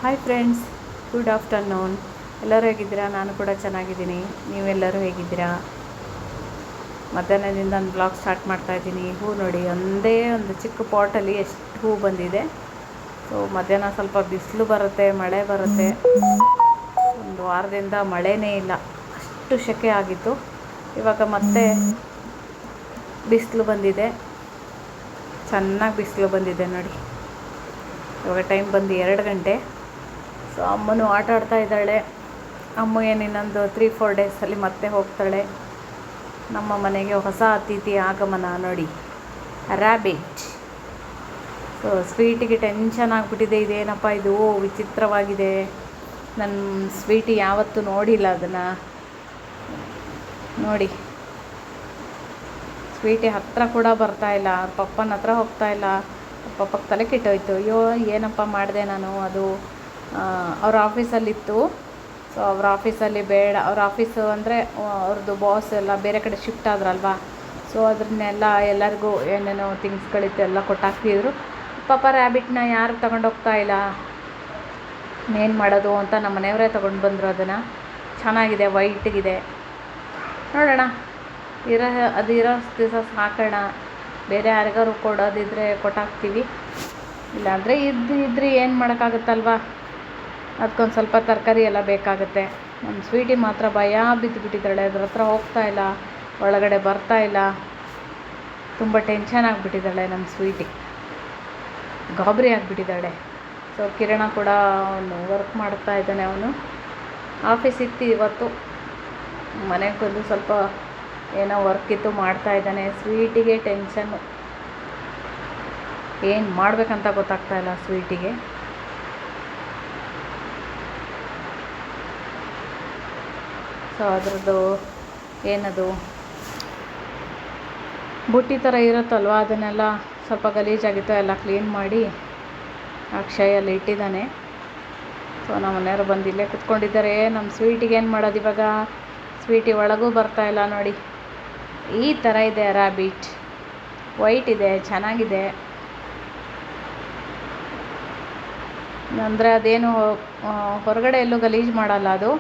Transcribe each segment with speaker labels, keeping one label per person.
Speaker 1: Hi friends, good afternoon. ಎಲ್ಲರೂ ಹೇಗಿದ್ದೀರಾ? ನಾನು ಕೂಡ ಚೆನ್ನಾಗಿದ್ದೀನಿ. ನೀವೆಲ್ಲರೂ ಹೇಗಿದ್ದೀರಾ? ಮಧ್ಯಾಹ್ನದಿಂದ ಒಂದು ಬ್ಲಾಗ್ ಸ್ಟಾರ್ಟ್ ಮಾಡ್ತಾಯಿದ್ದೀನಿ. ಹೂ ನೋಡಿ, ಒಂದೇ ಒಂದು ಚಿಕ್ಕ ಪಾಟಲ್ಲಿ ಎಷ್ಟು ಹೂ ಬಂದಿದೆ. ಸೊ ಮಧ್ಯಾಹ್ನ ಸ್ವಲ್ಪ ಬಿಸಿಲು ಬರುತ್ತೆ, ಮಳೆ ಬರುತ್ತೆ. ಒಂದು ವಾರದಿಂದ ಮಳೆನೇ ಇಲ್ಲ, ಅಷ್ಟು ಸೆಕೆ ಆಗಿತ್ತು. ಇವಾಗ ಮತ್ತೆ ಬಿಸಿಲು ಬಂದಿದೆ, ಚೆನ್ನಾಗಿ ಬಿಸಿಲು ಬಂದಿದೆ ನೋಡಿ. ಇವಾಗ ಟೈಮ್ ಬಂದು 2 ಗಂಟೆ. ಸೊ ಅಮ್ಮನೂ ಆಟ ಆಡ್ತಾ ಇದ್ದಾಳೆ. ಅಮ್ಮ ಇನ್ನೊಂದು 3-4 ಡೇಸಲ್ಲಿ ಮತ್ತೆ ಹೋಗ್ತಾಳೆ. ನಮ್ಮ ಮನೆಗೆ ಹೊಸ ಅತಿಥಿ ಆಗಮನ ನೋಡಿ, ರ್ಯಾಬಿಟ್. ಸೊ ಸ್ವೀಟಿಗೆ ಟೆನ್ಷನ್ ಆಗಿಬಿಟ್ಟಿದೆ. ಇದೇನಪ್ಪ ಇದು ವಿಚಿತ್ರವಾಗಿದೆ. ನನ್ನ ಸ್ವೀಟಿ ಯಾವತ್ತೂ ನೋಡಿಲ್ಲ ಅದನ್ನು ನೋಡಿ. ಸ್ವೀಟಿ ಹತ್ತಿರ ಕೂಡ ಬರ್ತಾಯಿಲ್ಲ, ಅವ್ರ ಪಪ್ಪನ ಹತ್ರ ಹೋಗ್ತಾಯಿಲ್ಲ. ಪಪ್ಪಕ್ಕೆ ತಲೆ ಕೆಟ್ಟೋಯ್ತು. ಅಯ್ಯೋ ಏನಪ್ಪ ಮಾಡಿದೆ ನಾನು. ಅದು ಅವ್ರ ಆಫೀಸಲ್ಲಿತ್ತು. ಸೊ ಅವ್ರ ಆಫೀಸಲ್ಲಿ ಬೇಡ, ಅವ್ರ ಆಫೀಸು ಅಂದರೆ ಅವ್ರದ್ದು ಬಾಸ್ ಎಲ್ಲ ಬೇರೆ ಕಡೆ ಶಿಫ್ಟ್ ಆದ್ರಲ್ವ. ಸೊ ಅದನ್ನೆಲ್ಲ ಎಲ್ಲರಿಗೂ ಏನೇನೋ ಥಿಂಗ್ಸ್ಗಳಿತ್ತು ಎಲ್ಲ ಕೊಟ್ಟಾಕ್ತಿದ್ರು. ಪಾಪ ರ್ಯಾಬಿಟ್ನ ಯಾರು ತಗೊಂಡೋಗ್ತಾ ಇಲ್ಲ. ಏನು ಮಾಡೋದು ಅಂತ ನಮ್ಮ ಮನೆಯವರೇ ತೊಗೊಂಡು ಬಂದರು. ಅದನ್ನು ಚೆನ್ನಾಗಿದೆ, ವೈಟಿಗಿದೆ. ನೋಡೋಣ, ಇರೋ ದಿವಸ ಸಾಕೋಣ. ಬೇರೆ ಯಾರಿಗಾರು ಕೊಡೋದಿದ್ದರೆ ಕೊಟ್ಟಾಕ್ತೀವಿ, ಇಲ್ಲಾಂದರೆ ಇದ್ರೆ ಏನು ಮಾಡೋಕ್ಕಾಗುತ್ತಲ್ವ. ಅದಕ್ಕೊಂದು ಸ್ವಲ್ಪ ತರಕಾರಿ ಎಲ್ಲ ಬೇಕಾಗುತ್ತೆ. ನಮ್ಮ ಸ್ವೀಟಿ ಮಾತ್ರ ಭಯ ಬಿದ್ದುಬಿಟ್ಟಿದ್ದಾಳೆ. ಅದ್ರ ಹತ್ರ ಹೋಗ್ತಾ ಇಲ್ಲ, ಒಳಗಡೆ ಬರ್ತಾ ಇಲ್ಲ. ತುಂಬ ಟೆನ್ಷನ್ ಆಗಿಬಿಟ್ಟಿದ್ದಾಳೆ ನಮ್ಮ ಸ್ವೀಟಿ, ಗಾಬರಿ ಆಗಿಬಿಟ್ಟಿದ್ದಾಳೆ. ಸೊ ಕಿರಣ ಕೂಡ ಅವನು ವರ್ಕ್ ಮಾಡ್ತಾ ಇದ್ದಾನೆ. ಅವನು ಆಫೀಸ್ ಇತ್ತು ಇವತ್ತು, ಮನೆಗೆ ಬಂದು ಸ್ವಲ್ಪ ಏನೋ ವರ್ಕ್ ಇತ್ತು ಮಾಡ್ತಾ ಇದ್ದಾನೆ. ಸ್ವೀಟಿಗೆ ಟೆನ್ಷನ್ನು, ಏನು ಮಾಡಬೇಕಂತ ಗೊತ್ತಾಗ್ತಾ ಇಲ್ಲ ಸ್ವೀಟಿಗೆ. ಸೊ ಅದರದ್ದು ಏನದು ಬುಟ್ಟಿ ಥರ ಇರುತ್ತಲ್ವ, ಅದನ್ನೆಲ್ಲ ಸ್ವಲ್ಪ ಗಲೀಜಾಗಿತ್ತು, ಎಲ್ಲ ಕ್ಲೀನ್ ಮಾಡಿ ಅಕ್ಷಯಲ್ಲಿ ಇಟ್ಟಿದ್ದಾನೆ. ಸೊ ನಮ್ಮ ಮನೆಯವರು ಬಂದು ಇಲ್ಲೇ ಕುತ್ಕೊಂಡಿದ್ದಾರೆ. ನಮ್ಮ ಸ್ವೀಟಿಗೆ ಏನು ಮಾಡೋದು ಇವಾಗ? ಸ್ವೀಟಿ ಒಳಗೂ ಬರ್ತಾಯಿಲ್ಲ ನೋಡಿ. ಈ ಥರ ಇದೆ ರ್ಯಾಬಿಟ್, ವೈಟ್ ಇದೆ, ಚೆನ್ನಾಗಿದೆ. ಅಂದರೆ ಅದೇನು ಹೊರಗಡೆ ಎಲ್ಲೂ ಗಲೀಜು ಮಾಡಲ್ಲ ಅದು.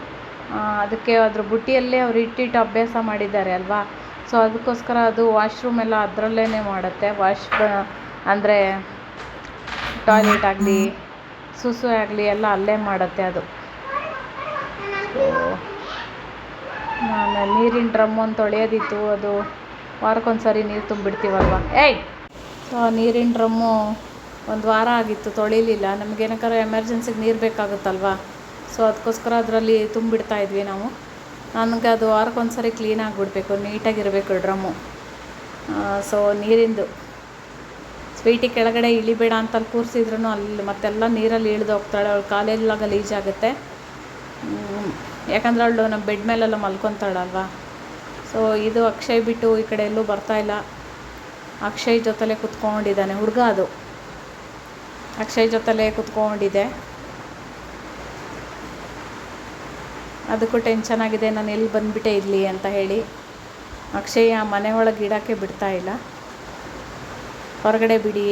Speaker 1: ಅದಕ್ಕೆ ಅದ್ರ ಬುಟ್ಟಿಯಲ್ಲೇ ಅವ್ರು ಇಟ್ಟಿಟ್ಟು ಅಭ್ಯಾಸ ಮಾಡಿದ್ದಾರೆ ಅಲ್ವಾ. ಸೊ ಅದಕ್ಕೋಸ್ಕರ ಅದು ವಾಶ್ರೂಮ್ ಎಲ್ಲ ಅದರಲ್ಲೇ ಮಾಡುತ್ತೆ. ಅಂದರೆ ಟಾಯ್ಲೆಟ್ ಆಗಲಿ ಸುಸು ಆಗಲಿ ಎಲ್ಲ ಅಲ್ಲೇ ಮಾಡುತ್ತೆ ಅದು. ಸೊ ನಾನು ನೀರಿನ ಡ್ರಮ್ಮನ್ನು ತೊಳೆಯೋದಿತ್ತು, ಅದು ವಾರಕ್ಕೊಂದು ಸರಿ ನೀರು ತುಂಬಿಡ್ತೀವಲ್ವ. ಸೊ ಆ ನೀರಿನ ಡ್ರಮ್ಮು ಒಂದು ವಾರ ಆಗಿತ್ತು, ತೊಳಿಲಿಲ್ಲ. ನಮಗೇನಕ್ಕಾರ ಎಮರ್ಜೆನ್ಸಿಗೆ ನೀರು ಬೇಕಾಗುತ್ತಲ್ವ. ಸೊ ಅದಕ್ಕೋಸ್ಕರ ಅದರಲ್ಲಿ ತುಂಬಿಡ್ತಾ ಇದ್ವಿ ನಾವು. ನನಗೆ ಅದು ವಾರಕ್ಕೊಂದು ಸರಿ ಕ್ಲೀನ್ ಆಗಿಬಿಡ್ಬೇಕು, ನೀಟಾಗಿರಬೇಕು ಡ್ರಮ್ಮು. ಸೊ ನೀರಿಂದು ಸ್ವೀಟಿ ಕೆಳಗಡೆ ಇಳಿಬೇಡ ಅಂತ ಅಲ್ಲಿ ಕೂರಿಸಿದ್ರು ಅಲ್ಲಿ ಮತ್ತೆಲ್ಲ ನೀರಲ್ಲಿ ಇಳಿದು ಹೋಗ್ತಾಳೆ. ಅವಳು ಕಾಲೆಲ್ಲ ಗಲೀಜಾಗುತ್ತೆ. ಯಾಕಂದರೆ ಅವಳು ನಮ್ಮ ಬೆಡ್ ಮೇಲೆಲ್ಲ ಮಲ್ಕೊತಾಳಲ್ವ. ಸೊ ಇದು ಅಕ್ಷಯ್ ಬಿಟ್ಟು ಈ ಕಡೆ ಎಲ್ಲೂ ಬರ್ತಾಯಿಲ್ಲ. ಅಕ್ಷಯ್ ಜೊತೆಲೇ ಕುತ್ಕೊಂಡಿದ್ದಾನೆ ಹುಡುಗ. ಅದು ಅಕ್ಷಯ್ ಜೊತೆಲೇ ಕುತ್ಕೊಂಡಿದೆ. ಅದಕ್ಕೂ ಟೆನ್ಷನ್ ಆಗಿದೆ, ನಾನು ಎಲ್ಲಿ ಬಂದುಬಿಟ್ಟೆ ಇಲ್ಲಿ ಅಂತ ಹೇಳಿ. ಅಕ್ಷಯ್ ಆ ಮನೆ ಒಳಗೆ ಇಡೋಕ್ಕೆ ಬಿಡ್ತಾಯಿಲ್ಲ. ಹೊರಗಡೆ ಬಿಡಿ,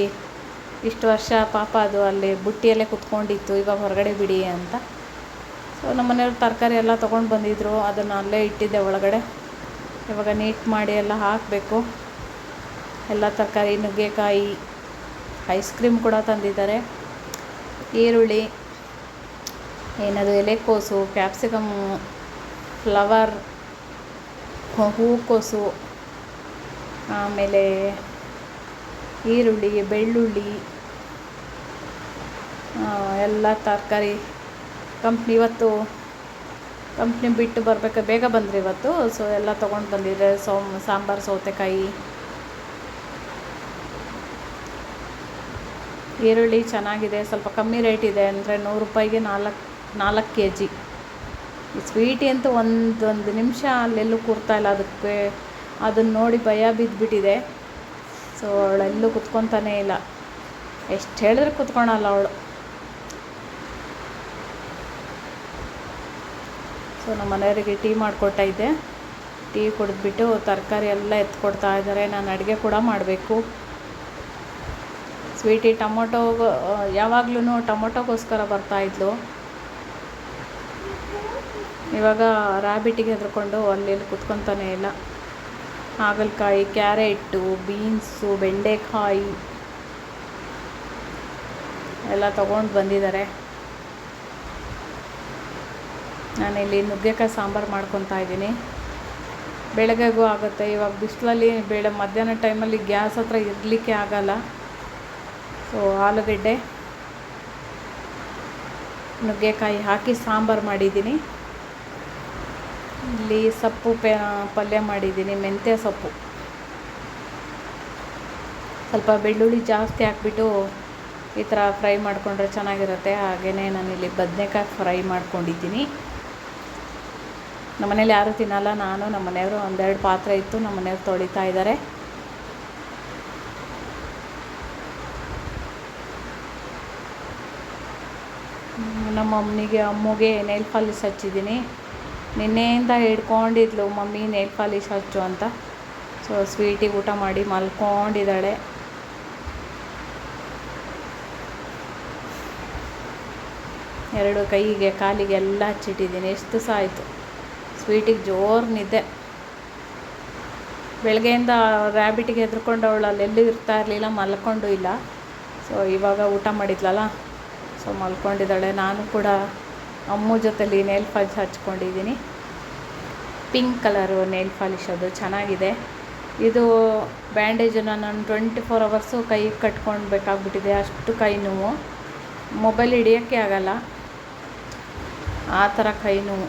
Speaker 1: ಇಷ್ಟು ವರ್ಷ ಪಾಪ ಅದು ಅಲ್ಲಿ ಬುಟ್ಟಿಯಲ್ಲೇ ಕುತ್ಕೊಂಡಿತ್ತು, ಇವಾಗ ಹೊರಗಡೆ ಬಿಡಿ ಅಂತ. ಸೊ ನಮ್ಮ ಮನೆಯವ್ರು ತರಕಾರಿ ಎಲ್ಲ ತೊಗೊಂಡು ಬಂದಿದ್ದರು, ಅದನ್ನು ಅಲ್ಲೇ ಇಟ್ಟಿದ್ದೆ ಒಳಗಡೆ. ಇವಾಗ ನೀಟ್ ಮಾಡಿ ಎಲ್ಲ ಹಾಕಬೇಕು. ಎಲ್ಲ ತರಕಾರಿ, ನುಗ್ಗೆಕಾಯಿ, ಐಸ್ ಕ್ರೀಮ್ ಕೂಡ ತಂದಿದ್ದಾರೆ, ಈರುಳ್ಳಿ, ಏನದು ಎಲೆಕೋಸು, ಕ್ಯಾಪ್ಸಿಕಮ್ಮು, ಫ್ಲವರ್, ಹೂಕೋಸು, ಆಮೇಲೆ ಈರುಳ್ಳಿ, ಬೆಳ್ಳುಳ್ಳಿ, ಎಲ್ಲ ತರಕಾರಿ. ಇವತ್ತು ಕಂಪ್ನಿ ಬಿಟ್ಟು ಬರಬೇಕು, ಬೇಗ ಬಂದರು ಇವತ್ತು. ಸೊ ಎಲ್ಲ ತೊಗೊಂಡು ಬಂದಿದ್ದೆ. ಸಾಂಬಾರು, ಸೌತೆಕಾಯಿ, ಈರುಳ್ಳಿ ಚೆನ್ನಾಗಿದೆ, ಸ್ವಲ್ಪ ಕಮ್ಮಿ ರೇಟ್ ಇದೆ. ಅಂದರೆ 100 ರೂಪಾಯಿಗೆ 4 kg. ಈ ಸ್ವೀಟಿ ಅಂತೂ ಒಂದು ನಿಮಿಷ ಅಲ್ಲೆಲ್ಲೂ ಕೂರ್ತಾಯಿಲ್ಲ. ಅದಕ್ಕೆ ಅದನ್ನು ನೋಡಿ ಭಯ ಬಿದ್ದುಬಿಟ್ಟಿದೆ. ಸೊ ಅವಳೆಲ್ಲೂ ಕುತ್ಕೊತಾನೇ ಇಲ್ಲ, ಎಷ್ಟು ಹೇಳಿದ್ರೆ ಕುತ್ಕೊಳಲ್ಲ ಅವಳು. ಸೊ ನಮ್ಮ ಮನೆಯವರಿಗೆ ಟೀ ಮಾಡಿಕೊಡ್ತಾ ಇದ್ದೆ. ಟೀ ಕುಡಿದ್ಬಿಟ್ಟು ತರಕಾರಿ ಎಲ್ಲ ಎತ್ಕೊಡ್ತಾ ಇದ್ದಾರೆ. ನಾನು ಅಡುಗೆ ಕೂಡ ಮಾಡಬೇಕು. ಸ್ವೀಟಿ ಟೊಮೊಟೊ ಯಾವಾಗ್ಲೂ ಟೊಮೊಟೊಗೋಸ್ಕರ ಬರ್ತಾಯಿದ್ಲು. ಇವಾಗ ರ್ಯಾಬಿಟಿಗೆ ಹೆದರ್ಕೊಂಡು ಅಲ್ಲಿ ಕುತ್ಕೊತಾನೆ ಇಲ್ಲ. ಹಾಗಲಕಾಯಿ, ಕ್ಯಾರೆಟು, ಬೀನ್ಸು, ಬೆಂಡೆಕಾಯಿ ಎಲ್ಲ ತೊಗೊಂಡು ಬಂದಿದ್ದಾರೆ. ನಾನಿಲ್ಲಿ ನುಗ್ಗೆಕಾಯಿ ಸಾಂಬಾರು ಮಾಡ್ಕೊತಾ ಇದ್ದೀನಿ. ಬೆಳಗ್ಗೆಗೂ ಆಗುತ್ತೆ. ಇವಾಗ ಬಿಸಿಲಲ್ಲಿ ಮಧ್ಯಾಹ್ನ ಟೈಮಲ್ಲಿ ಗ್ಯಾಸ್ ಹತ್ರ ಇರಲಿಕ್ಕೆ ಆಗಲ್ಲ. ಸೊ ಆಲೂಗಡ್ಡೆ, ನುಗ್ಗೆಕಾಯಿ ಹಾಕಿ ಸಾಂಬಾರು ಮಾಡಿದ್ದೀನಿ. ಇಲ್ಲಿ ಸೊಪ್ಪು ಪಲ್ಯ ಮಾಡಿದ್ದೀನಿ, ಮೆಂತ್ಯ ಸೊಪ್ಪು. ಸ್ವಲ್ಪ ಬೆಳ್ಳುಳ್ಳಿ ಜಾಸ್ತಿ ಹಾಕ್ಬಿಟ್ಟು ಈ ಥರ ಫ್ರೈ ಮಾಡಿಕೊಂಡ್ರೆ ಚೆನ್ನಾಗಿರುತ್ತೆ. ಹಾಗೆಯೇ ನಾನಿಲ್ಲಿ ಬದನೆಕಾಯಿ ಫ್ರೈ ಮಾಡ್ಕೊಂಡಿದ್ದೀನಿ. ನಮ್ಮನೇಲಿ ಯಾರೂ ತಿನ್ನಲ್ಲ. ನಾನು ನಮ್ಮ ಮನೆಯವರು ಒಂದೆರಡು ಪಾತ್ರೆ ಇತ್ತು, ನಮ್ಮ ಮನೆಯವ್ರು ತೊಳಿತಾ ಇದ್ದಾರೆ. ನಮ್ಮ ಅಮ್ಮಗೆ ನೇಲ್ ಪಾಲಿಶ್ ಹಚ್ಚಿದ್ದೀನಿ. ನಿನ್ನೆಯಿಂದ ಹಿಡ್ಕೊಂಡಿದ್ಲು ಮಮ್ಮಿ ನೇಲ್ ಪಾಲಿಶ್ ಹಚ್ಚು ಅಂತ. ಸೊ ಸ್ವೀಟಿಗೆ ಊಟ ಮಾಡಿ ಮಲ್ಕೊಂಡಿದ್ದಾಳೆ. ಎರಡು ಕೈಗೆ ಕಾಲಿಗೆ ಎಲ್ಲ ಹಚ್ಚಿಟ್ಟಿದ್ದೀನಿ. ಎಷ್ಟು ದಿವಸ ಆಯಿತು. ಸ್ವೀಟಿಗೆ ಜೋರು ನಿದ್ದೆ. ಬೆಳಗ್ಗೆಯಿಂದ ರ್ಯಾಬಿಟಿಗೆ ಹೆದ್ರ್ಕೊಂಡು ಅವಳು ಅಲ್ಲೆಲ್ಲೂ ಇರ್ತಾ ಇರಲಿಲ್ಲ, ಮಲ್ಕೊಂಡು ಇಲ್ಲ. ಸೊ ಇವಾಗ ಊಟ ಮಾಡಿದ್ಲಲ್ಲ, ಸೊ ಮಲ್ಕೊಂಡಿದ್ದಾಳೆ. ನಾನು ಕೂಡ ಅಮ್ಮು ಜೊತೆಲಿ ನೇಲ್ ಪಾಲಿಶ್ ಹಚ್ಕೊಂಡಿದ್ದೀನಿ. ಪಿಂಕ್ ಕಲರು ನೇಲ್ ಪಾಲಿಶ್, ಅದು ಚೆನ್ನಾಗಿದೆ. ಇದು ಬ್ಯಾಂಡೇಜನ್ನು ನಾನು 24 ಅವರ್ಸು ಕೈಗೆ ಕಟ್ಕೊಳ್ಬೇಕಾಗ್ಬಿಟ್ಟಿದೆ. ಅಷ್ಟು ಕೈ ನೋವು, ಮೊಬೈಲ್ ಹಿಡಿಯೋಕ್ಕೆ ಆಗಲ್ಲ, ಆ ಥರ ಕೈ ನೋವು.